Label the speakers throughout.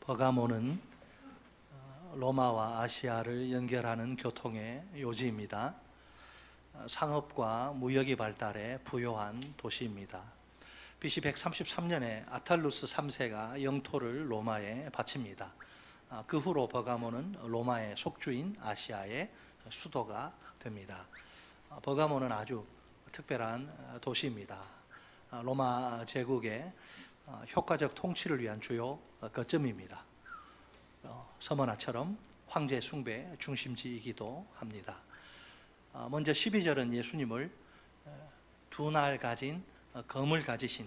Speaker 1: 버가모는 로마와 아시아를 연결하는 교통의 요지입니다. 상업과 무역이 발달해 부요한 도시입니다. BC 133년에 아탈루스 3세가 영토를 로마에 바칩니다. 그 후로 버가모는 로마의 속주인 아시아의 수도가 됩니다. 버가모는 아주 특별한 도시입니다. 로마 제국의 효과적 통치를 위한 주요 거점입니다. 서머나처럼 황제 숭배 중심지이기도 합니다. 먼저 12절은 예수님을 두 날 가진 검을 가지신,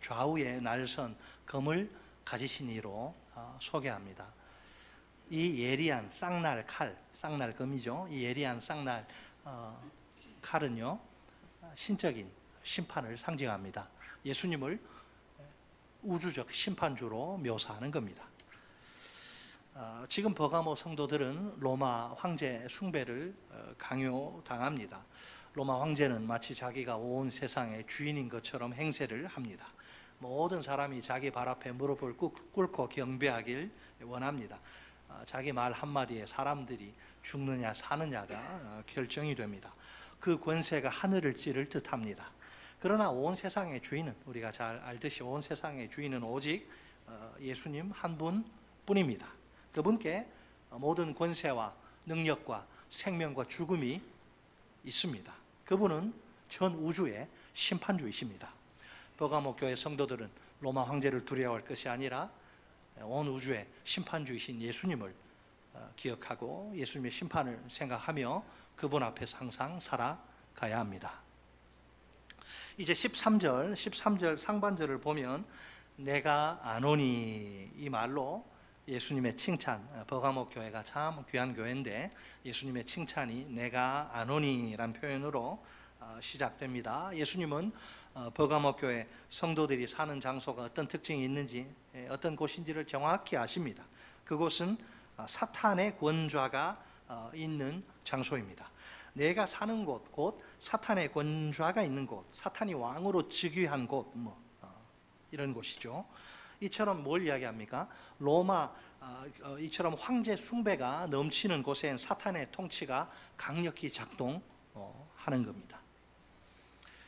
Speaker 1: 좌우에 날선 검을 가지신 이로 소개합니다. 이 예리한 쌍날 칼, 쌍날 검이죠. 이 예리한 쌍날 칼은요, 신적인 심판을 상징합니다. 예수님을 우주적 심판주로 묘사하는 겁니다. 지금 버가모 성도들은 로마 황제 숭배를 강요당합니다. 로마 황제는 마치 자기가 온 세상의 주인인 것처럼 행세를 합니다. 모든 사람이 자기 발 앞에 무릎을 꿇고 경배하길 원합니다. 자기 말 한마디에 사람들이 죽느냐 사느냐가 결정이 됩니다. 그 권세가 하늘을 찌를 듯합니다. 그러나 온 세상의 주인은, 우리가 잘 알듯이 온 세상의 주인은 오직 예수님 한 분뿐입니다. 그분께 모든 권세와 능력과 생명과 죽음이 있습니다. 그분은 전 우주의 심판주이십니다. 버가모 교회 성도들은 로마 황제를 두려워할 것이 아니라 온 우주의 심판주이신 예수님을 기억하고 예수님의 심판을 생각하며 그분 앞에서 항상 살아가야 합니다. 이제 13절 상반절을 보면 내가 아노니, 이 말로 예수님의 칭찬, 버가모 교회가 참 귀한 교회인데 예수님의 칭찬이 내가 아노니라는 표현으로 시작됩니다. 예수님은 버가모 교회 성도들이 사는 장소가 어떤 특징이 있는지, 어떤 곳인지를 정확히 아십니다. 그곳은 사탄의 권좌가 있는 장소입니다. 내가 사는 곳, 곧 사탄의 권좌가 있는 곳, 사탄이 왕으로 즉위한 곳, 이런 곳이죠. 이처럼 뭘 이야기합니까? 로마, 이처럼 황제 숭배가 넘치는 곳엔 사탄의 통치가 강력히 작동하는 겁니다.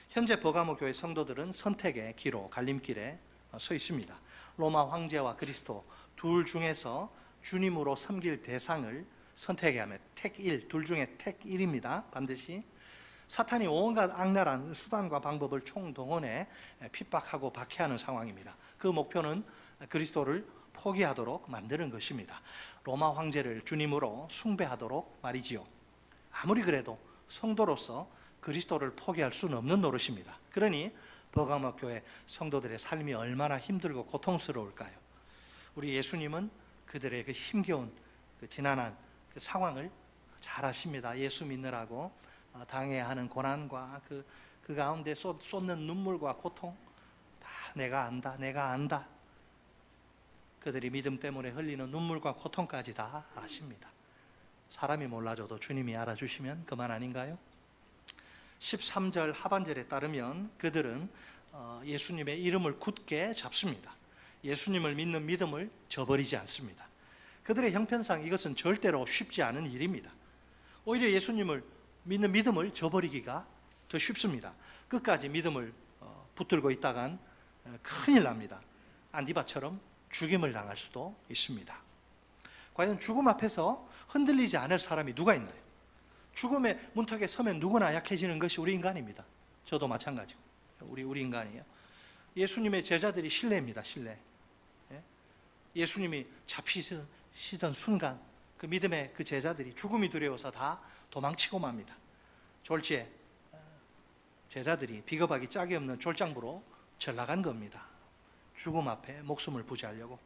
Speaker 1: 현재 버가모 교회 성도들은 선택의 기로, 갈림길에 서 있습니다. 로마 황제와 그리스도 둘 중에서 주님으로 섬길 대상을 선택해야 하면 택1, 둘 중에 택1입니다. 반드시. 사탄이 온갖 악랄한 수단과 방법을 총동원해 핍박하고 박해하는 상황입니다. 그 목표는 그리스도를 포기하도록 만드는 것입니다. 로마 황제를 주님으로 숭배하도록 말이지요. 아무리 그래도 성도로서 그리스도를 포기할 수는 없는 노릇입니다. 그러니 버가모 교회 성도들의 삶이 얼마나 힘들고 고통스러울까요? 우리 예수님은 그들의 그 힘겨운 그 지난한 그 상황을 잘 아십니다. 예수 믿느라고 당해야 하는 고난과 그 가운데 쏟는 눈물과 고통, 다 내가 안다. 그들이 믿음 때문에 흘리는 눈물과 고통까지 다 아십니다. 사람이 몰라줘도 주님이 알아주시면 그만 아닌가요? 13절 하반절에 따르면 그들은 예수님의 이름을 굳게 잡습니다. 예수님을 믿는 믿음을 저버리지 않습니다. 그들의 형편상 이것은 절대로 쉽지 않은 일입니다. 오히려 예수님을 믿는 믿음을 저버리기가 더 쉽습니다. 끝까지 믿음을 붙들고 있다간 큰일 납니다. 안디바처럼 죽임을 당할 수도 있습니다. 과연 죽음 앞에서 흔들리지 않을 사람이 누가 있나요? 죽음의 문턱에 서면 누구나 약해지는 것이 우리 인간입니다. 저도 마찬가지고 우리 인간이에요. 예수님의 제자들이 신뢰입니다. 신뢰. 예수님이 잡히시던 순간 그 믿음의 그 제자들이 죽음이 두려워서 다 도망치고 맙니다. 졸지에 제자들이 비겁하기 짝이 없는 졸장부로 전락한 겁니다. 죽음 앞에 목숨을 부지하려고.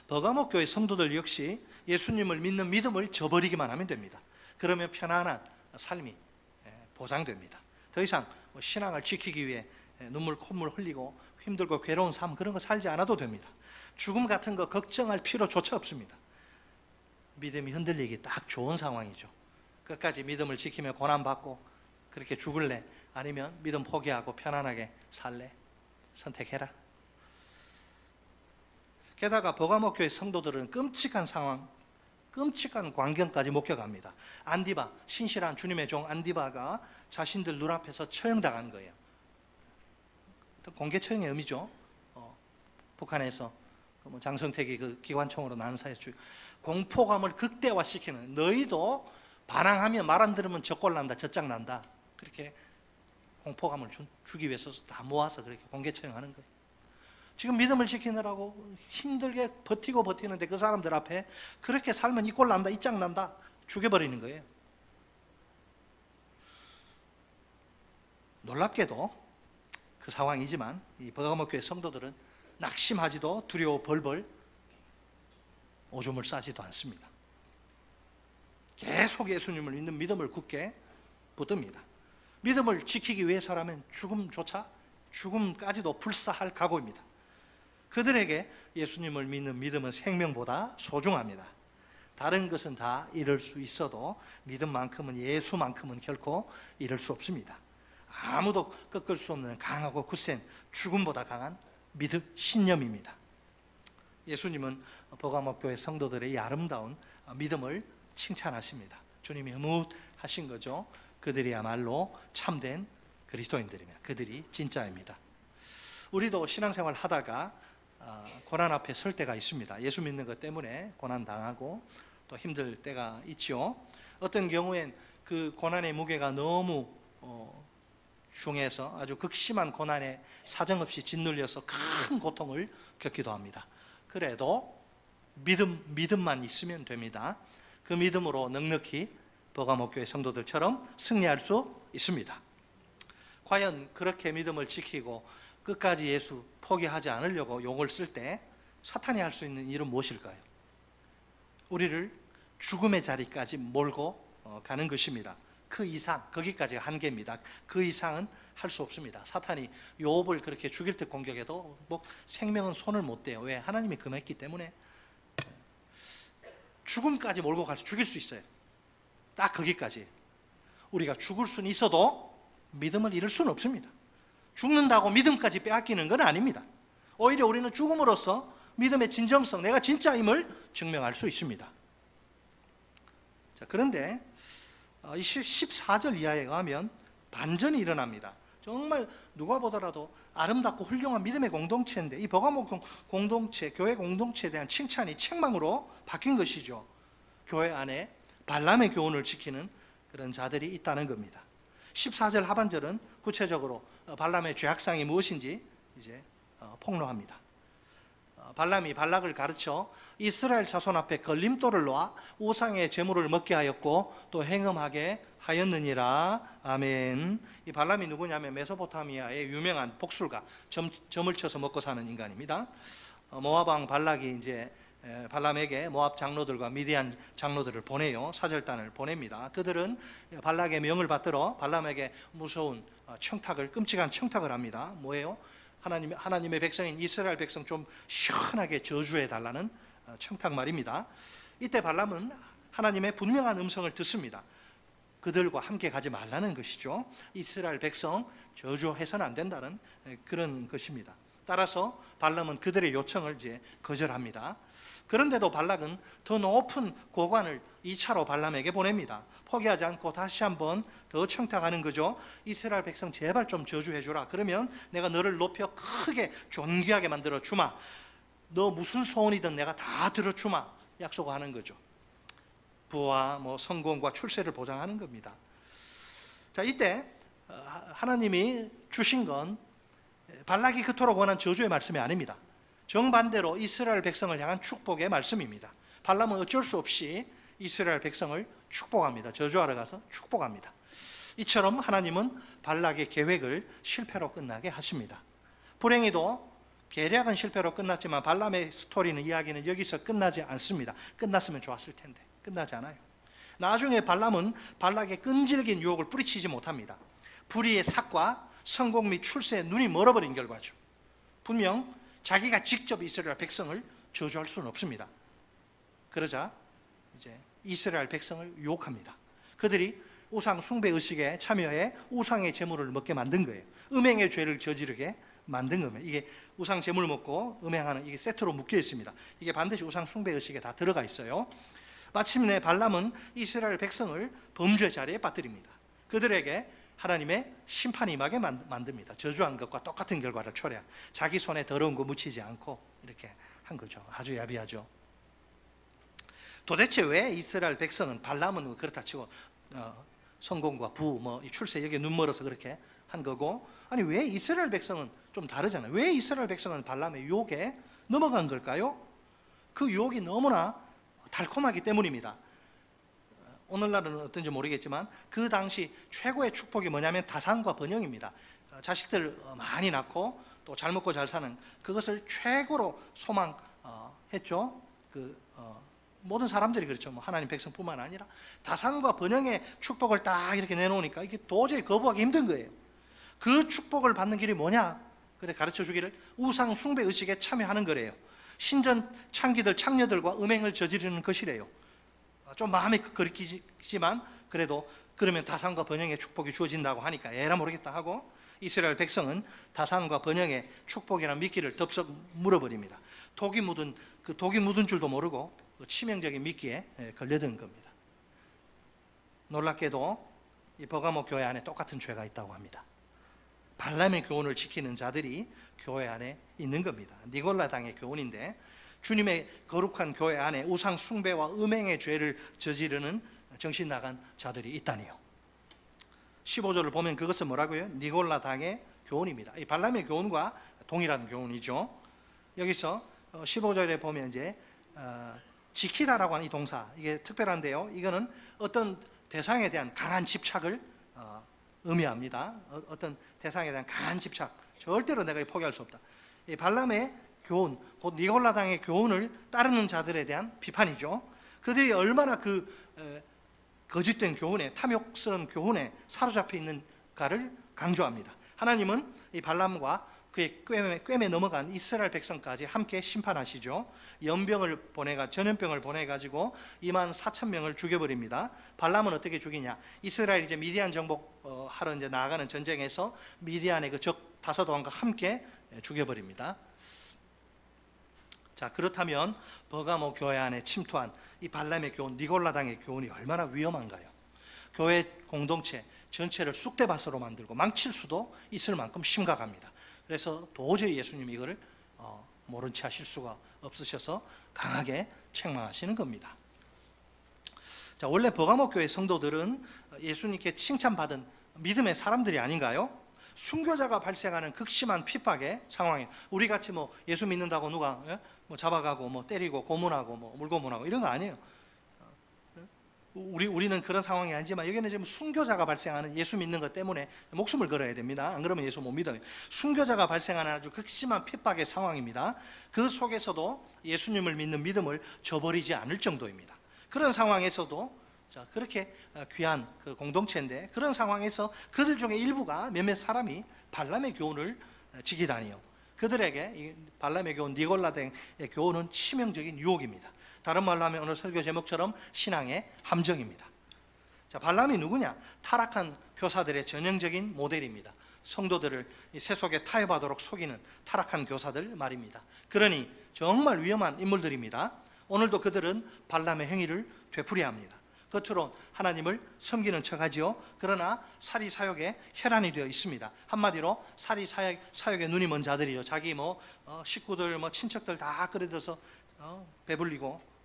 Speaker 1: 버가모 교회 성도들 역시 예수님을 믿는 믿음을 저버리기만 하면 됩니다. 그러면 편안한 삶이 보장됩니다. 더 이상 신앙을 지키기 위해 눈물 콧물 흘리고 힘들고 괴로운 삶, 그런 거 살지 않아도 됩니다. 죽음 같은 거 걱정할 필요조차 없습니다. 믿음이 흔들리기 딱 좋은 상황이죠. 끝까지 믿음을 지키며 고난받고 그렇게 죽을래? 아니면 믿음 포기하고 편안하게 살래? 선택해라. 게다가 버가모 교회 성도들은 끔찍한 상황, 끔찍한 광경까지 목격합니다. 안디바, 신실한 주님의 종 안디바가 자신들 눈앞에서 처형당한 거예요. 공개 처형의 의미죠. 북한에서 장성택이 그 기관총으로 난사해서 공포감을 극대화시키는, 너희도 반항하면 말 안 들으면 저꼴 난다, 저짝 난다, 그렇게 공포감을 주기 위해서 다 모아서 그렇게 공개 처형하는 거예요. 지금 믿음을 지키느라고 힘들게 버티는데 그 사람들 앞에 그렇게 살면 이 꼴 난다, 이 짝 난다, 죽여버리는 거예요. 놀랍게도 그 상황이지만 이 버가모 교회 성도들은 낙심하지도 두려워 벌벌 오줌을 싸지도 않습니다. 계속 예수님을 믿는 믿음을 굳게 붙듭니다. 믿음을 지키기 위해서라면 죽음까지도 불사할 각오입니다. 그들에게 예수님을 믿는 믿음은 생명보다 소중합니다. 다른 것은 다 잃을 수 있어도 믿음만큼은, 예수만큼은 결코 잃을 수 없습니다. 아무도 꺾을 수 없는 강하고 굳센 죽음보다 강한 믿음, 신념입니다. 예수님은 버가모 교회 성도들의 이 아름다운 믿음을 칭찬하십니다. 주님이 흐뭇하신 거죠. 그들이야말로 참된 그리스도인들입니다. 그들이 진짜입니다. 우리도 신앙생활 하다가 고난 앞에 설 때가 있습니다. 예수 믿는 것 때문에 고난 당하고 또 힘들 때가 있죠. 어떤 경우엔 그 고난의 무게가 너무 중해서 아주 극심한 고난에 사정없이 짓눌려서 큰 고통을 겪기도 합니다. 그래도 믿음만 있으면 됩니다. 그 믿음으로 넉넉히 버가모 교회 성도들처럼 승리할 수 있습니다. 과연 그렇게 믿음을 지키고 끝까지 예수 포기하지 않으려고 용을 쓸 때 사탄이 할 수 있는 일은 무엇일까요? 우리를 죽음의 자리까지 몰고 가는 것입니다. 그 이상, 거기까지가 한계입니다. 그 이상은 할 수 없습니다. 사탄이 욥을 그렇게 죽일 듯 공격해도 생명은 손을 못 대요. 왜? 하나님이 금했기 때문에. 죽음까지 몰고 가서 죽일 수 있어요. 딱 거기까지. 우리가 죽을 수는 있어도 믿음을 잃을 수는 없습니다. 죽는다고 믿음까지 빼앗기는 건 아닙니다. 오히려 우리는 죽음으로써 믿음의 진정성, 내가 진짜임을 증명할 수 있습니다. 자, 그런데 14절 이하에 가면 반전이 일어납니다. 정말 누가 보더라도 아름답고 훌륭한 믿음의 공동체인데 이 버가모 공동체, 교회 공동체에 대한 칭찬이 책망으로 바뀐 것이죠. 교회 안에 발람의 교훈을 지키는 그런 자들이 있다는 겁니다. 14절 하반절은 구체적으로 발람의 죄악상이 무엇인지 이제 폭로합니다. 발람이 발락을 가르쳐 이스라엘 자손 앞에 걸림돌을 놓아 우상의 제물을 먹게 하였고 또 행음하게 하였느니라. 아멘. 이 발람이 누구냐면 메소포타미아의 유명한 복술가, 점을 쳐서 먹고 사는 인간입니다. 모압 왕 발락이 이제 발람에게 모압 장로들과 미디안 장로들을 보내요. 사절단을 보냅니다. 그들은 발락의 명을 받들어 발람에게 무서운 청탁을, 끔찍한 청탁을 합니다. 뭐예요? 하나님의 백성인 이스라엘 백성 좀 시원하게 저주해 달라는 청탁 말입니다. 이때 발람은 하나님의 분명한 음성을 듣습니다. 그들과 함께 가지 말라는 것이죠. 이스라엘 백성 저주해서는 안 된다는 그런 것입니다. 따라서 발람은 그들의 요청을 이제 거절합니다. 그런데도 발락은 더 높은 고관을 2차로 발람에게 보냅니다. 포기하지 않고 다시 한번 더 청탁하는 거죠. 이스라엘 백성 제발 좀 저주해 주라. 그러면 내가 너를 높여 크게 존귀하게 만들어 주마. 너 무슨 소원이든 내가 다 들어 주마. 약속하는 거죠. 부와 성공과 출세를 보장하는 겁니다. 자, 이때 하나님이 주신 건 발락이 그토록 원한 저주의 말씀이 아닙니다. 정반대로 이스라엘 백성을 향한 축복의 말씀입니다. 발람은 어쩔 수 없이 이스라엘 백성을 축복합니다. 저주하러 가서 축복합니다. 이처럼 하나님은 발락의 계획을 실패로 끝나게 하십니다. 불행히도 계략은 실패로 끝났지만 발람의 스토리는, 이야기는 여기서 끝나지 않습니다. 끝났으면 좋았을 텐데 끝나지 않아요. 나중에 발람은 발락의 끈질긴 유혹을 뿌리치지 못합니다. 불의의 삭과 성공 및 출세에 눈이 멀어버린 결과죠. 분명 자기가 직접 이스라엘 백성을 저주할 수는 없습니다. 그러자 이제 이스라엘 백성을 유혹합니다. 그들이 우상 숭배 의식에 참여해 우상의 제물을 먹게 만든 거예요. 음행의 죄를 저지르게 만든 겁니다. 이게 우상 제물 먹고 음행하는 이게 세트로 묶여 있습니다. 이게 반드시 우상 숭배 의식에 다 들어가 있어요. 마침내 발람은 이스라엘 백성을 범죄 자리에 빠뜨립니다. 그들에게 하나님의 심판이 임하게 만듭니다. 저주한 것과 똑같은 결과를 초래한, 자기 손에 더러운 거 묻히지 않고 이렇게 한 거죠. 아주 야비하죠. 도대체 왜 이스라엘 백성은, 발람은 그렇다 치고 성공과 부, 출세 여기에 눈멀어서 그렇게 한 거고, 아니 왜 이스라엘 백성은 좀 다르잖아요. 왜 이스라엘 백성은 발람의 유혹에 넘어간 걸까요? 그 유혹이 너무나 달콤하기 때문입니다. 오늘날은 어떤지 모르겠지만 그 당시 최고의 축복이 뭐냐면 다산과 번영입니다. 자식들 많이 낳고 또 잘 먹고 잘 사는, 그것을 최고로 소망했죠. 모든 사람들이 그렇죠. 하나님 백성뿐만 아니라 다산과 번영의 축복을 딱 이렇게 내놓으니까 이게 도저히 거부하기 힘든 거예요. 그 축복을 받는 길이 뭐냐? 그래 가르쳐 주기를 우상 숭배 의식에 참여하는 거래요. 신전 창기들 창녀들과 음행을 저지르는 것이래요. 좀 마음이 거리끼지만 그래도 그러면 다산과 번영의 축복이 주어진다고 하니까 에라 모르겠다 하고 이스라엘 백성은 다산과 번영의 축복이라는 미끼를 덥석 물어버립니다. 독이 묻은 줄도 모르고 치명적인 미끼에 걸려든 겁니다. 놀랍게도 이 버가모 교회 안에 똑같은 죄가 있다고 합니다. 발람의 교훈을 지키는 자들이 교회 안에 있는 겁니다. 니골라당의 교훈인데 주님의 거룩한 교회 안에 우상 숭배와 음행의 죄를 저지르는 정신 나간 자들이 있다니요. 15절을 보면 그것은 뭐라고요? 니골라당의 교훈입니다. 이 발람의 교훈과 동일한 교훈이죠. 여기서 15절에 보면 이제 지키다라고 하는 이 동사, 이게 특별한데요. 이거는 어떤 대상에 대한 강한 집착을 의미합니다. 어떤 대상에 대한 강한 집착, 절대로 내가 포기할 수 없다. 이 발람의 교훈, 곧 니골라당의 교훈을 따르는 자들에 대한 비판이죠. 그들이 얼마나 거짓된 교훈에, 탐욕스러운 교훈에 사로잡혀 있는가를 강조합니다. 하나님은 이 발람과 그의 꿰매 넘어간 이스라엘 백성까지 함께 심판하시죠. 전염병을 보내가지고 24,000명을 죽여버립니다. 발람은 어떻게 죽이냐? 이스라엘이 이제 미디안 정복하러 이제 나아가는 전쟁에서 미디안의 그 적 다섯왕과 함께 죽여버립니다. 자, 그렇다면 버가모 교회 안에 침투한 이 발람의 교훈, 니골라당의 교훈이 얼마나 위험한가요? 교회 공동체 전체를 쑥대밭으로 만들고 망칠 수도 있을 만큼 심각합니다. 그래서 도저히 예수님이 이거를 모른 채 하실 수가 없으셔서 강하게 책망하시는 겁니다. 자, 원래 버가모 교회 성도들은 예수님께 칭찬받은 믿음의 사람들이 아닌가요? 순교자가 발생하는 극심한 핍박의 상황에 우리같이 예수 믿는다고 누가 잡아가고 때리고 고문하고 물고문하고 이런 거 아니에요. 우리는 그런 상황이 아니지만 여기는 지금 순교자가 발생하는, 예수 믿는 것 때문에 목숨을 걸어야 됩니다. 안 그러면 예수 못 믿어요. 순교자가 발생하는 아주 극심한 핍박의 상황입니다. 그 속에서도 예수님을 믿는 믿음을 저버리지 않을 정도입니다. 그런 상황에서도 그렇게 귀한 그 공동체인데, 그런 상황에서 그들 중에 일부가 몇몇 사람이 발람의 교훈을 지키다니요. 그들에게 이 발람의 교훈, 니골라당의 교훈은 치명적인 유혹입니다. 다른 말로 하면 오늘 설교 제목처럼 신앙의 함정입니다. 자, 발람이 누구냐? 타락한 교사들의 전형적인 모델입니다. 성도들을 세속에 타협하도록 속이는 타락한 교사들 말입니다. 그러니 정말 위험한 인물들입니다. 오늘도 그들은 발람의 행위를 되풀이합니다. 겉으로 하나님을 섬기는 척하지요. 그러나 사리사욕에 혈안이 되어 있습니다. 한마디로 사리사욕에 눈이 먼 자들이요. 자기 식구들 친척들 다 끌어들여서 배불리고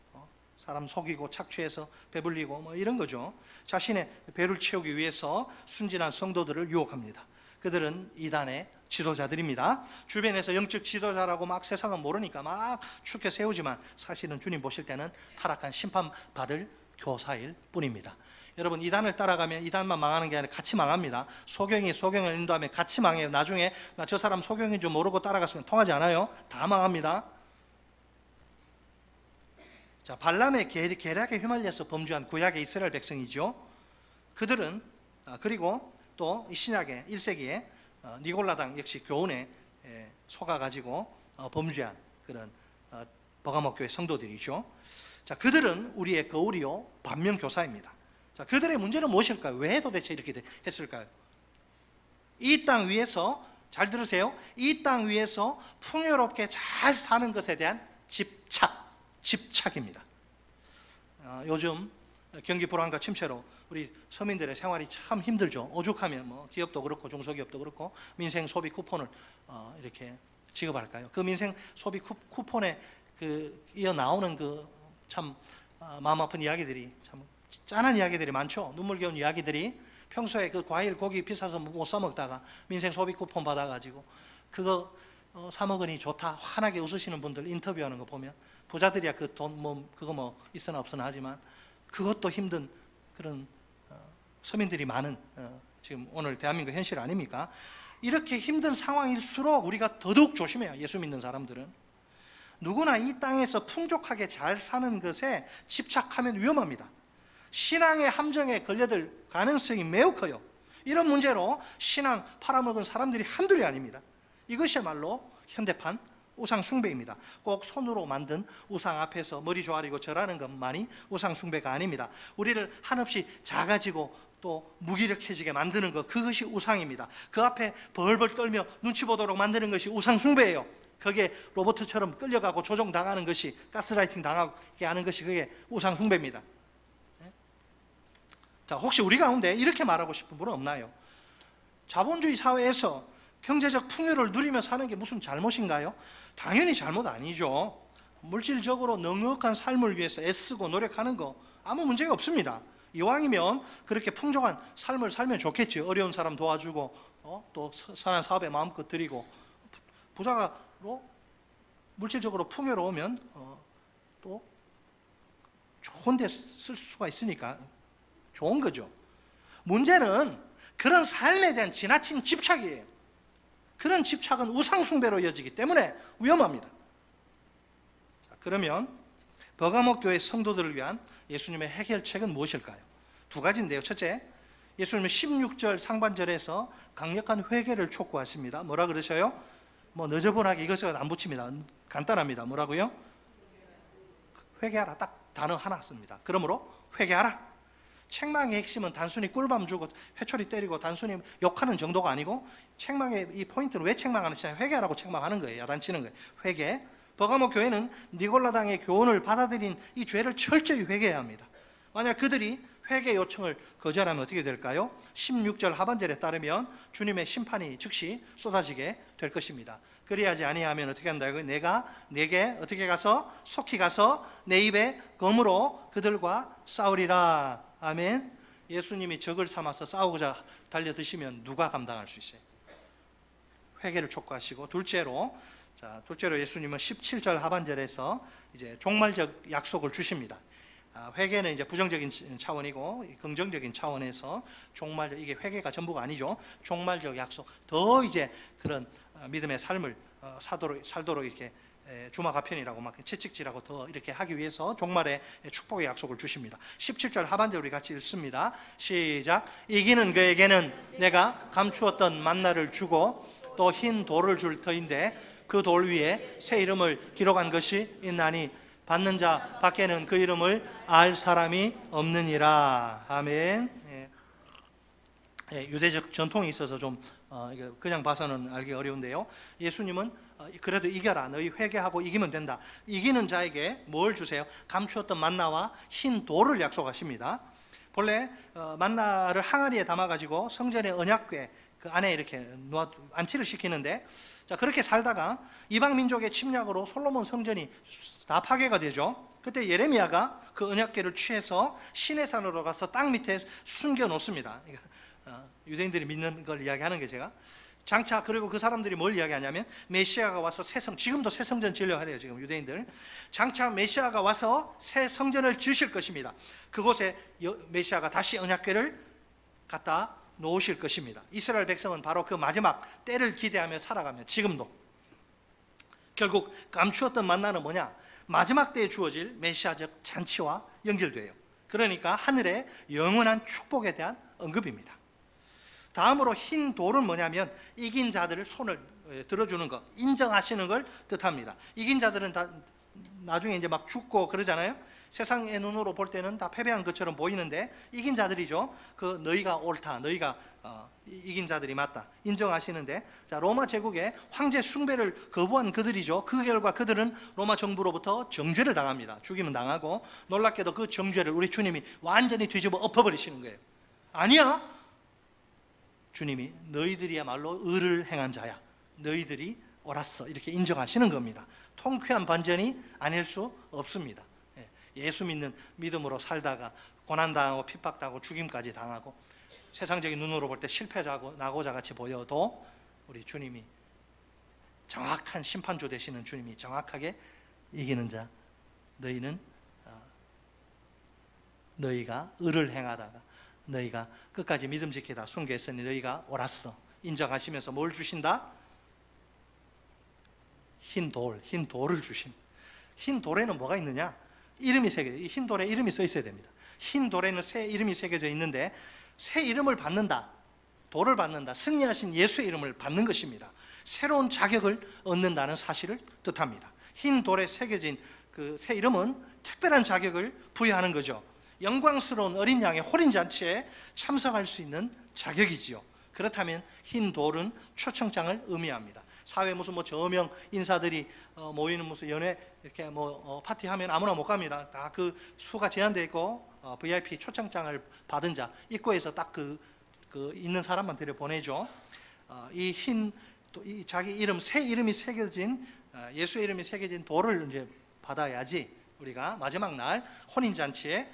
Speaker 1: 사람 속이고 착취해서 배불리고 이런 거죠. 자신의 배를 채우기 위해서 순진한 성도들을 유혹합니다. 그들은 이단의 지도자들입니다. 주변에서 영적 지도자라고 막 세상은 모르니까 막 축켜 세우지만 사실은 주님 보실 때는 타락한 심판받을 교사일 뿐입니다. 여러분, 이단을 따라가면 이단만 망하는 게 아니라 같이 망합니다. 소경이 소경을 인도하면 같이 망해요. 나중에 나 저 사람 소경인 줄 모르고 따라갔으면 통하지 않아요. 다 망합니다. 자, 발람의 계략에 휘말려서 범죄한 구약의 이스라엘 백성이죠. 그들은 그리고 또 이 신약의 1세기에 니골라당 역시 교훈에 속아가지고 범죄한 그런 버가모 교회 성도들이죠. 자, 그들은 우리의 거울이요 반면교사입니다. 자, 그들의 문제는 무엇일까요? 왜 도대체 이렇게 했을까요? 이 땅 위에서 잘 들으세요. 이 땅 위에서 풍요롭게 잘 사는 것에 대한 집착입니다. 요즘 경기 불안과 침체로 우리 서민들의 생활이 참 힘들죠. 오죽하면 뭐 기업도 그렇고 중소기업도 그렇고 민생 소비 쿠폰을 이렇게 지급할까요? 그 민생 소비 쿠폰에 이어 나오는 참 마음 아픈 이야기들이, 참 짠한 이야기들이 많죠. 눈물겨운 이야기들이. 평소에 그 과일 고기 비싸서 못 사 먹다가 민생 소비 쿠폰 받아가지고 그거 사 먹으니 좋다 환하게 웃으시는 분들 인터뷰하는 거 보면, 부자들이야 그 돈 그거 있으나 없으나 하지만 그것도 힘든 그런 서민들이 많은 지금 오늘 대한민국 현실 아닙니까? 이렇게 힘든 상황일수록 우리가 더더욱 조심해요. 예수 믿는 사람들은 누구나 이 땅에서 풍족하게 잘 사는 것에 집착하면 위험합니다. 신앙의 함정에 걸려들 가능성이 매우 커요. 이런 문제로 신앙 팔아먹은 사람들이 한둘이 아닙니다. 이것이야말로 현대판 우상 숭배입니다. 꼭 손으로 만든 우상 앞에서 머리 조아리고 절하는 것만이 우상 숭배가 아닙니다. 우리를 한없이 작아지고 또 무기력해지게 만드는 것, 그것이 우상입니다. 그 앞에 벌벌 떨며 눈치 보도록 만드는 것이 우상 숭배예요. 거기에 로봇처럼 끌려가고 조종당하는 것이, 가스라이팅 당하게 하는 것이 그게 우상 숭배입니다. 자, 혹시 우리 가운데 이렇게 말하고 싶은 분은 없나요? 자본주의 사회에서 경제적 풍요를 누리며 사는 게 무슨 잘못인가요? 당연히 잘못 아니죠. 물질적으로 넉넉한 삶을 위해서 애쓰고 노력하는 거 아무 문제가 없습니다. 이왕이면 그렇게 풍족한 삶을 살면 좋겠죠. 어려운 사람 도와주고 또 선한 사업에 마음껏 드리고, 부자로 물질적으로 풍요로우면 또 좋은 데 쓸 수가 있으니까 좋은 거죠. 문제는 그런 삶에 대한 지나친 집착이에요. 그런 집착은 우상숭배로 이어지기 때문에 위험합니다. 자, 그러면 버가모 교회 성도들을 위한 예수님의 해결책은 무엇일까요? 두 가지인데요. 첫째, 예수님은 16절 상반절에서 강력한 회개를 촉구하십니다. 뭐라 그러셔요? 너저분하게 이것저것 안 붙입니다. 간단합니다. 뭐라고요? 회개하라. 딱 단어 하나 씁니다. 그러므로 회개하라. 책망의 핵심은 단순히 꿀밤 주고 회초리 때리고 단순히 욕하는 정도가 아니고, 책망의 이 포인트는 왜 책망하는지, 회개하라고 책망하는 거예요. 야단치는 거예요. 회개. 버가모 교회는 니골라당의 교훈을 받아들인 이 죄를 철저히 회개해야 합니다. 만약 그들이 회개 요청을 거절하면 어떻게 될까요? 16절 하반절에 따르면 주님의 심판이 즉시 쏟아지게 될 것입니다. 그리하지 아니하면 어떻게 한다고요? 내가 내게 어떻게 가서 속히 가서 내 입에 검으로 그들과 싸우리라. 아멘. 예수님이 적을 삼아서 싸우고자 달려드시면 누가 감당할 수 있어요? 회개를 촉구하시고, 둘째로 예수님은 17절 하반절에서 이제 종말적 약속을 주십니다. 회개는 이제 부정적인 차원이고, 긍정적인 차원에서 종말적, 이게 회개가 전부가 아니죠. 종말적 약속, 더 이제 그런 믿음의 삶을 살도록 이렇게 주마가편이라고 막 채찍질하고 더 이렇게 하기 위해서 종말의 축복의 약속을 주십니다. 17절 하반절 우리 같이 읽습니다. 시작. 이기는 그에게는 내가 감추었던 만나를 주고 또 흰 돌을 줄 터인데 그 돌 위에 새 이름을 기록한 것이 있나니 받는 자 밖에는 그 이름을 알 사람이 없느니라. 아멘. 유대적 전통이 있어서 좀 그냥 봐서는 알기 어려운데요. 예수님은 그래도 이겨라. 너희 회개하고 이기면 된다. 이기는 자에게 뭘 주세요? 감추었던 만나와 흰 돌을 약속하십니다. 본래 만나를 항아리에 담아가지고 성전의 언약궤 그 안에 이렇게 안치를 시키는데, 자, 그렇게 살다가 이방 민족의 침략으로 솔로몬 성전이 다 파괴가 되죠. 그때 예레미야가 그 언약궤를 취해서 시내산으로 가서 땅 밑에 숨겨 놓습니다. 유대인들이 믿는 걸 이야기하는 게 제가 장차, 그리고 그 사람들이 뭘 이야기하냐면 메시아가 와서 지금도 새 성전 지으려고 하래요. 지금 유대인들 장차 메시아가 와서 새 성전을 지으실 것입니다. 그곳에 메시아가 다시 언약궤를 갖다 놓으실 것입니다. 이스라엘 백성은 바로 그 마지막 때를 기대하며 살아가며 지금도 결국 감추었던 만나는 뭐냐? 마지막 때에 주어질 메시아적 잔치와 연결돼요. 그러니까 하늘의 영원한 축복에 대한 언급입니다. 다음으로 흰 돌은 뭐냐면 이긴 자들을 손을 들어주는 것, 인정하시는 걸 뜻합니다. 이긴 자들은 다 나중에 이제 막 죽고 그러잖아요. 세상의 눈으로 볼 때는 다 패배한 것처럼 보이는데 이긴 자들이죠. 그 너희가 옳다, 너희가 이긴 자들이 맞다 인정하시는데, 자, 로마 제국의 황제 숭배를 거부한 그들이죠. 그 결과 그들은 로마 정부로부터 정죄를 당합니다. 죽임은 당하고, 놀랍게도 그 정죄를 우리 주님이 완전히 뒤집어 엎어버리시는 거예요. 아니야, 주님이 너희들이야말로 의를 행한 자야, 너희들이 옳았어, 이렇게 인정하시는 겁니다. 통쾌한 반전이 아닐 수 없습니다. 예수 믿는 믿음으로 살다가 고난당하고 핍박당하고 죽임까지 당하고 세상적인 눈으로 볼 때 실패자고 낙오자 같이 보여도 우리 주님이, 정확한 심판주 되시는 주님이 정확하게 이기는 자, 너희가 의를 행하다가 너희가 끝까지 믿음 지키다 순교했으니 너희가 옳았어 인정하시면서 뭘 주신다? 흰 돌을 주신. 흰 돌에는 뭐가 있느냐? 이름이 새겨져, 흰 돌에 이름이 써 있어야 됩니다. 흰 돌에는 새 이름이 새겨져 있는데, 새 이름을 받는다, 돌을 받는다, 승리하신 예수의 이름을 받는 것입니다. 새로운 자격을 얻는다는 사실을 뜻합니다. 흰 돌에 새겨진 그 새 이름은 특별한 자격을 부여하는 거죠. 영광스러운 어린 양의 혼인잔치에 참석할 수 있는 자격이지요. 그렇다면 흰 돌은 초청장을 의미합니다. 사회 무슨 저명 인사들이 모이는 무슨 연회 이렇게 파티하면 아무나 못 갑니다. 다 그 수가 제한되어 있고 VIP 초청장을 받은 자, 입구에서 딱 그 있는 사람만 데려 보내죠. 이 자기 이름, 새 이름이 새겨진, 예수의 이름이 새겨진 돌을 이제 받아야지 우리가 마지막 날 혼인잔치에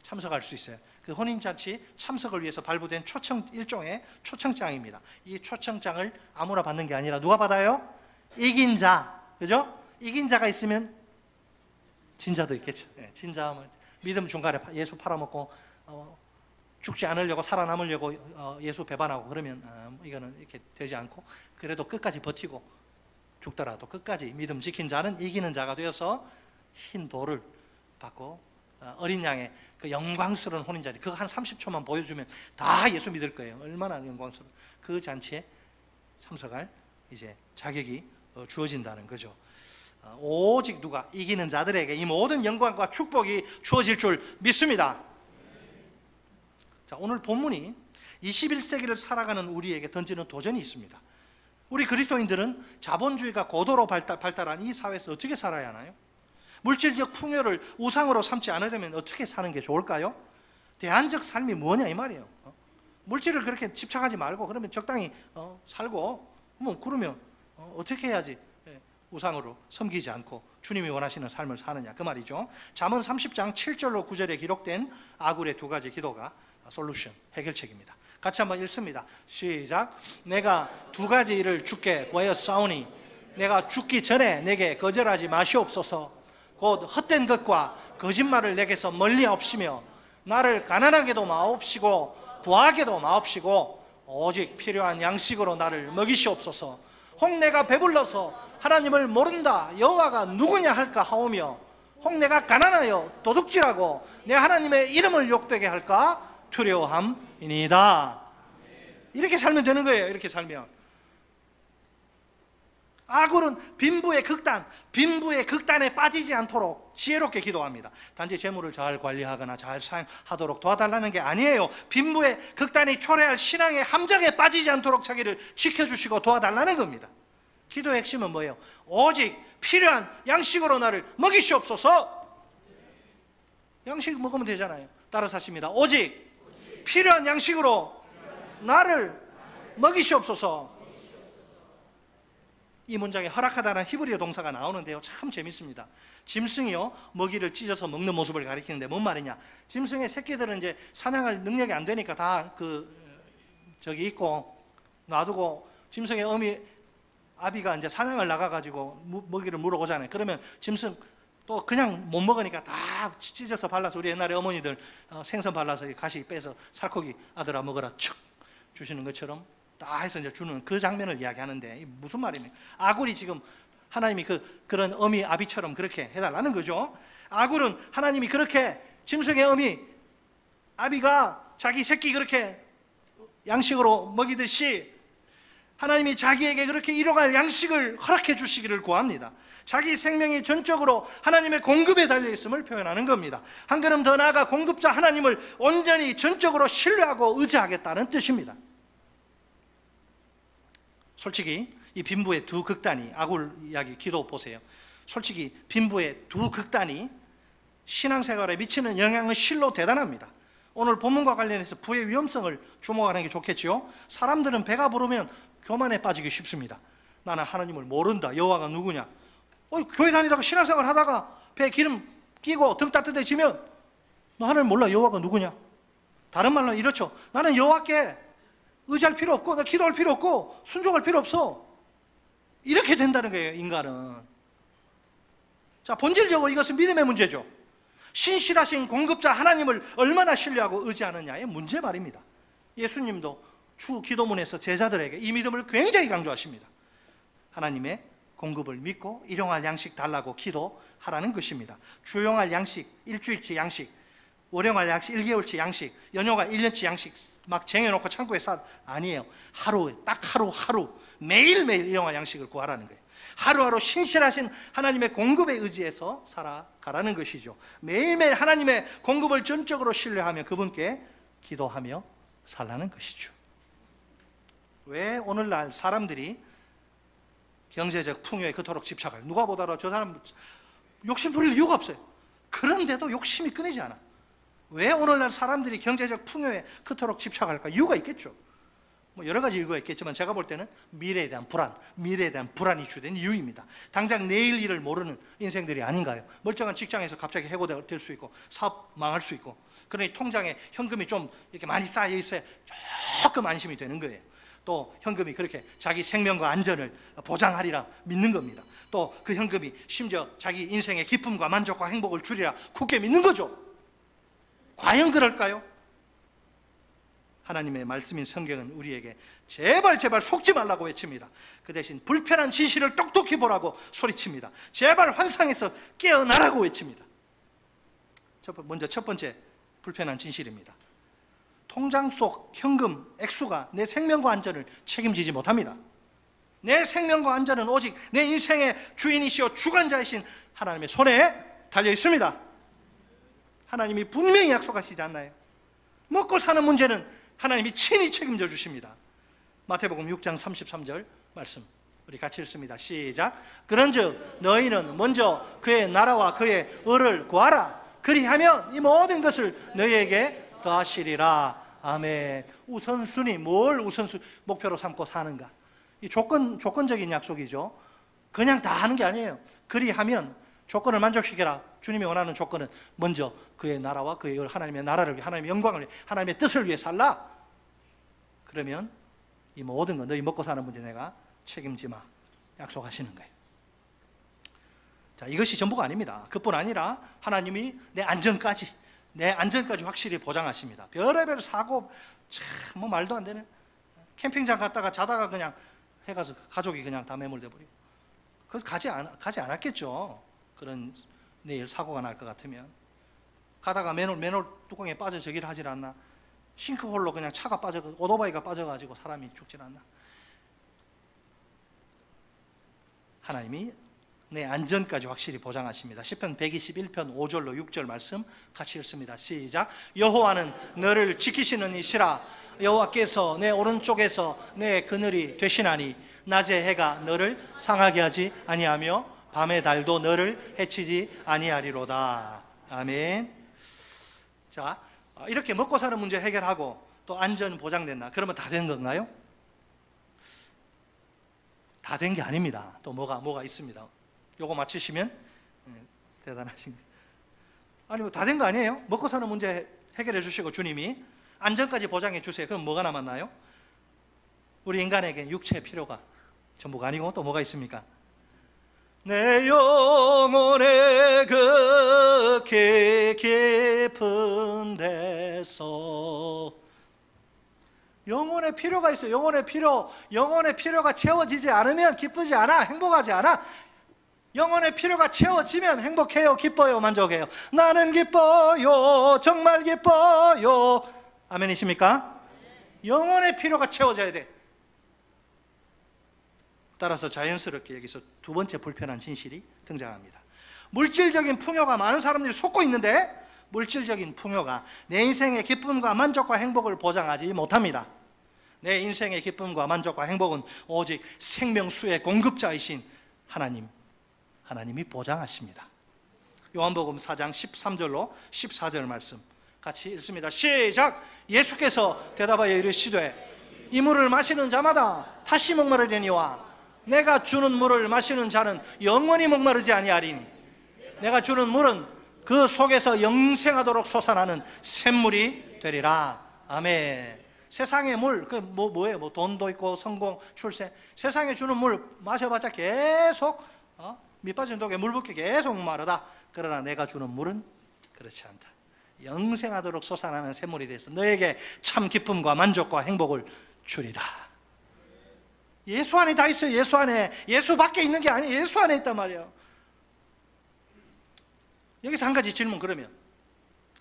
Speaker 1: 참석할 수 있어요. 그 혼인잔치 참석을 위해서 발부된 일종의 초청장입니다. 이 초청장을 아무나 받는 게 아니라 누가 받아요? 이긴 자, 그죠? 이긴 자가 있으면 진자도 있겠죠. 진자, 믿음 중간에 예수 팔아먹고 죽지 않으려고 살아남으려고 예수 배반하고 그러면 이거는 이렇게 되지 않고, 그래도 끝까지 버티고 죽더라도 끝까지 믿음 지킨 자는 이기는 자가 되어서 흰 돌을 받고 어린 양의 그 영광스러운 혼인잔치, 그거 한 30초만 보여주면 다 예수 믿을 거예요. 얼마나 영광스러운 그 잔치에 참석할 이제 자격이 주어진다는 거죠. 오직 누가? 이기는 자들에게 이 모든 영광과 축복이 주어질 줄 믿습니다. 자, 오늘 본문이 21세기를 살아가는 우리에게 던지는 도전이 있습니다. 우리 그리스도인들은 자본주의가 고도로 발달한 이 사회에서 어떻게 살아야 하나요? 물질적 풍요를 우상으로 삼지 않으려면 어떻게 사는 게 좋을까요? 대안적 삶이 뭐냐 이 말이에요. 물질을 그렇게 집착하지 말고 그러면 적당히 살고, 그러면 어떻게 해야지 우상으로 섬기지 않고 주님이 원하시는 삶을 사느냐, 그 말이죠. 잠언 30장 7절로 9절에 기록된 아굴의 두 가지 기도가 솔루션, 해결책입니다. 같이 한번 읽습니다. 시작. 내가 두 가지 일을 주께 구하였사오니 내가 죽기 전에 내게 거절하지 마시옵소서. 곧 헛된 것과 거짓말을 내게서 멀리 하옵시며 나를 가난하게도 마옵시고 부하게도 마옵시고 오직 필요한 양식으로 나를 먹이시옵소서. 혹 내가 배불러서 하나님을 모른다, 여호와가 누구냐 할까 하오며 혹 내가 가난하여 도둑질하고 내 하나님의 이름을 욕되게 할까 두려워함이니이다. 이렇게 살면 되는 거예요. 이렇게 살면. 아굴은 빈부의 극단에 빠지지 않도록 지혜롭게 기도합니다. 단지 재물을 잘 관리하거나 잘 사용하도록 도와달라는 게 아니에요. 빈부의 극단이 초래할 신앙의 함정에 빠지지 않도록 자기를 지켜주시고 도와달라는 겁니다. 기도의 핵심은 뭐예요? 오직 필요한 양식으로 나를 먹이시옵소서. 양식 먹으면 되잖아요. 따라서 하십니다. 오직 필요한 양식으로 나를 먹이시옵소서. 이 문장에 허락하다는 히브리어 동사가 나오는데요, 참 재밌습니다. 짐승이요 먹이를 찢어서 먹는 모습을 가리키는데 뭔 말이냐? 짐승의 새끼들은 이제 사냥할 능력이 안 되니까 다 저기 있고 놔두고, 짐승의 어미 아비가 이제 사냥을 나가가지고 먹이를 물어오잖아요. 그러면 짐승 또 그냥 못 먹으니까 다 찢어서 발라서, 우리 옛날에 어머니들 생선 발라서 가시 빼서 살코기 아들아 먹어라 척 주시는 것처럼 다 해서 이제 주는 그 장면을 이야기하는데, 무슨 말이냐? 아굴이 지금 하나님이 그런 어미 아비처럼 그렇게 해달라는 거죠. 아굴은 하나님이 그렇게 짐승의 어미 아비가 자기 새끼 그렇게 양식으로 먹이듯이 하나님이 자기에게 그렇게 일용할 양식을 허락해 주시기를 구합니다. 자기 생명이 전적으로 하나님의 공급에 달려있음을 표현하는 겁니다. 한 걸음 더 나아가 공급자 하나님을 온전히 전적으로 신뢰하고 의지하겠다는 뜻입니다. 솔직히 이 빈부의 두 극단이, 아굴 이야기 기도 보세요. 솔직히 빈부의 두 극단이 신앙생활에 미치는 영향은 실로 대단합니다. 오늘 본문과 관련해서 부의 위험성을 주목하는 게 좋겠죠. 사람들은 배가 부르면 교만에 빠지기 쉽습니다. 나는 하나님을 모른다, 여호와가 누구냐. 교회 다니다가 신앙생활 하다가 배에 기름 끼고 등 따뜻해지면 너 하나님 몰라, 여호와가 누구냐. 다른 말로 이렇죠. 나는 여호와께 의지할 필요 없고, 나 기도할 필요 없고, 순종할 필요 없어. 이렇게 된다는 거예요, 인간은. 자, 본질적으로 이것은 믿음의 문제죠. 신실하신 공급자 하나님을 얼마나 신뢰하고 의지하느냐의 문제 말입니다. 예수님도 주 기도문에서 제자들에게 이 믿음을 굉장히 강조하십니다. 하나님의 공급을 믿고 일용할 양식 달라고 기도하라는 것입니다. 주용할 양식, 일주일치 양식, 월용할 양식, 1개월치 양식, 연용할 1년치 양식 막 쟁여놓고 창고에 아니에요. 하루, 딱 하루 매일매일 일용할 양식을 구하라는 거예요. 하루하루 신실하신 하나님의 공급에 의지해서 살아가라는 것이죠. 매일매일 하나님의 공급을 전적으로 신뢰하며 그분께 기도하며 살라는 것이죠. 왜 오늘날 사람들이 경제적 풍요에 그토록 집착할, 누가 보더라도 저 사람 욕심 부릴 이유가 없어요. 그런데도 욕심이 끊이지 않아. 왜 오늘날 사람들이 경제적 풍요에 그토록 집착할까? 이유가 있겠죠. 여러 가지 이유가 있겠지만 제가 볼 때는 미래에 대한 불안이 주된 이유입니다. 당장 내일 일을 모르는 인생들이 아닌가요? 멀쩡한 직장에서 갑자기 해고될 수 있고 사업 망할 수 있고, 그러니 통장에 현금이 좀 이렇게 많이 쌓여 있어야 조금 안심이 되는 거예요. 또 현금이 그렇게 자기 생명과 안전을 보장하리라 믿는 겁니다. 또 그 현금이 심지어 자기 인생의 기쁨과 만족과 행복을 주리라 굳게 믿는 거죠. 과연 그럴까요? 하나님의 말씀인 성경은 우리에게 제발 속지 말라고 외칩니다. 그 대신 불편한 진실을 똑똑히 보라고 소리칩니다. 제발 환상에서 깨어나라고 외칩니다. 먼저 첫 번째 불편한 진실입니다. 통장 속 현금 액수가 내 생명과 안전을 책임지지 못합니다. 내 생명과 안전은 오직 내 인생의 주인이시오 주관자이신 하나님의 손에 달려 있습니다. 하나님이 분명히 약속하시지 않나요? 먹고 사는 문제는 하나님이 친히 책임져 주십니다. 마태복음 6장 33절 말씀 우리 같이 읽습니다. 시작. 그런즉 너희는 먼저 그의 나라와 그의 의를 구하라. 그리하면 이 모든 것을 너희에게 더하시리라. 아멘. 우선순위, 뭘 목표로 삼고 사는가? 이 조건적인 약속이죠. 그냥 다 하는 게 아니에요. 그리하면 조건을 만족시켜라. 주님이 원하는 조건은 먼저 그의 나라와 그의 하나님의 나라를 위해, 하나님의 영광을 위해, 하나님의 뜻을 위해 살라. 그러면 이 모든 거 너희 먹고 사는 문제 내가 책임지마 약속하시는 거예요. 자, 이것이 전부가 아닙니다. 그뿐 아니라 하나님이 내 안전까지 확실히 보장하십니다. 별의별 사고 참 말도 안 되는, 캠핑장 갔다가 자다가 그냥 해가서 가족이 그냥 다 매몰돼 버리고, 그래서 가지 않았겠죠. 그런 내일 사고가 날 것 같으면. 가다가 맨홀 뚜껑에 빠져 저기를 하질 않나. 싱크홀로 그냥 차가 오토바이가 빠져가지고 사람이 죽질 않나. 하나님이 내 안전까지 확실히 보장하십니다. 시편 121편 5절로 6절 말씀 같이 읽습니다. 시작. 여호와는 너를 지키시는 이시라. 여호와께서 내 오른쪽에서 내 그늘이 되시나니 낮의 해가 너를 상하게 하지 아니하며 밤의 달도 너를 해치지 아니하리로다. 아멘. 자, 이렇게 먹고 사는 문제 해결하고 또 안전 보장됐나? 그러면 다 된 건가요? 다 된 게 아닙니다. 또 뭐가 있습니다. 요거 맞추시면 대단하신 거예요. 아니 뭐 다 된 거 아니에요? 먹고 사는 문제 해결해 주시고 주님이 안전까지 보장해 주세요. 그럼 뭐가 남았나요? 우리 인간에게 육체의 필요가 전부가 아니고 또 뭐가 있습니까? 내 영혼의 그 깊은 데서 영혼의 필요가 있어요. 영혼의 필요가 채워지지 않으면 기쁘지 않아, 행복하지 않아. 영혼의 필요가 채워지면 행복해요, 기뻐요, 만족해요. 나는 기뻐요, 정말 기뻐요. 아멘이십니까? 영혼의 필요가 채워져야 돼. 따라서 자연스럽게 여기서 두 번째 불편한 진실이 등장합니다. 물질적인 풍요가 많은 사람들이 속고 있는데 물질적인 풍요가 내 인생의 기쁨과 만족과 행복을 보장하지 못합니다. 내 인생의 기쁨과 만족과 행복은 오직 생명수의 공급자이신 하나님이 보장하십니다. 요한복음 4장 13절로 14절 말씀 같이 읽습니다. 시작! 예수께서 대답하여 이르시되 이 물을 마시는 자마다 다시 목마르려니와 내가 주는 물을 마시는 자는 영원히 목마르지 아니하리니 내가 주는 물은 그 속에서 영생하도록 솟아나는 샘물이 되리라. 아멘. 세상의 물, 그 뭐예요? 뭐 돈도 있고 성공, 출세. 세상에 주는 물 마셔봤자 계속 밑빠진 독에 물 붓기 계속 마르다. 그러나 내가 주는 물은 그렇지 않다. 영생하도록 솟아나는 샘물이 돼서 너에게 참 기쁨과 만족과 행복을 주리라. 예수 안에 다 있어요. 예수 안에. 예수 밖에 있는 게 아니에요. 예수 안에 있단 말이에요. 여기서 한 가지 질문. 그러면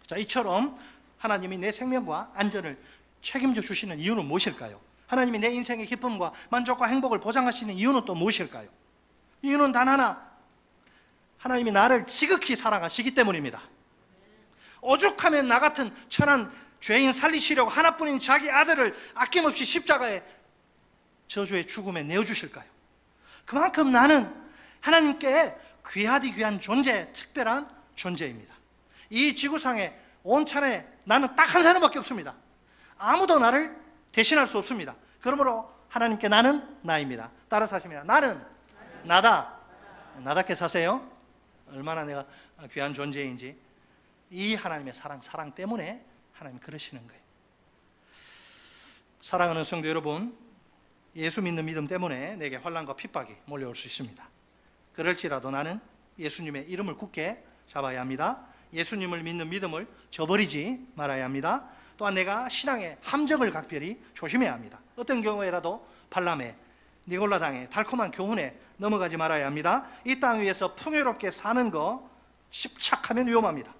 Speaker 1: 자, 이처럼 하나님이 내 생명과 안전을 책임져 주시는 이유는 무엇일까요? 하나님이 내 인생의 기쁨과 만족과 행복을 보장하시는 이유는 또 무엇일까요? 이유는 단 하나, 하나님이 나를 지극히 사랑하시기 때문입니다. 오죽하면 나 같은 천한 죄인 살리시려고 하나뿐인 자기 아들을 아낌없이 십자가에 저주의 죽음에 내어주실까요? 그만큼 나는 하나님께 귀하디 귀한 존재, 특별한 존재입니다. 이 지구상에 온천에 나는 딱 한 사람밖에 없습니다. 아무도 나를 대신할 수 없습니다. 그러므로 하나님께 나는 나입니다. 따라서 하십니다. 나는 나다. 나답게 사세요. 얼마나 내가 귀한 존재인지. 이 하나님의 사랑 때문에 하나님 그러시는 거예요. 사랑하는 성도 여러분, 예수 믿는 믿음 때문에 내게 환난과 핍박이 몰려올 수 있습니다. 그럴지라도 나는 예수님의 이름을 굳게 잡아야 합니다. 예수님을 믿는 믿음을 저버리지 말아야 합니다. 또한 내가 신앙의 함정을 각별히 조심해야 합니다. 어떤 경우에라도 발람의 니골라당의 달콤한 교훈에 넘어가지 말아야 합니다. 이 땅 위에서 풍요롭게 사는 거 집착하면 위험합니다.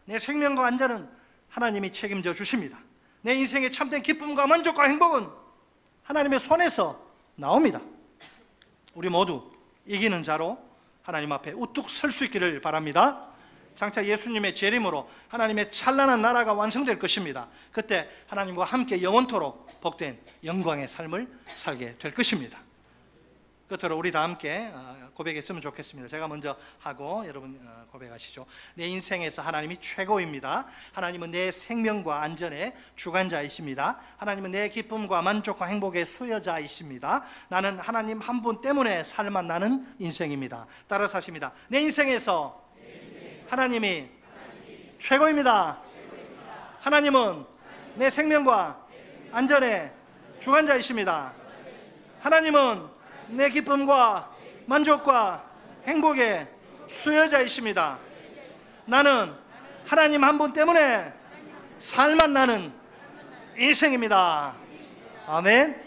Speaker 1: 내 생명과 안전은 하나님이 책임져 주십니다. 내 인생의 참된 기쁨과 만족과 행복은 하나님의 손에서 나옵니다. 우리 모두 이기는 자로 하나님 앞에 우뚝 설 수 있기를 바랍니다. 장차 예수님의 재림으로 하나님의 찬란한 나라가 완성될 것입니다. 그때 하나님과 함께 영원토록 복된 영광의 삶을 살게 될 것입니다. 끝으로 우리 다 함께 고백했으면 좋겠습니다. 제가 먼저 하고 여러분 고백하시죠. 내 인생에서 하나님이 최고입니다. 하나님은 내 생명과 안전의 주관자이십니다. 하나님은 내 기쁨과 만족과 행복의 수여자이십니다. 나는 하나님 한 분 때문에 살만 나는 인생입니다. 따라서 하십니다. 내 인생에서 하나님이 최고입니다. 하나님은 내 생명과 안전의 주관자이십니다. 하나님은 내 기쁨과 만족과 행복의 수여자이십니다. 나는 하나님 한 분 때문에 살만 나는 인생입니다. 아멘.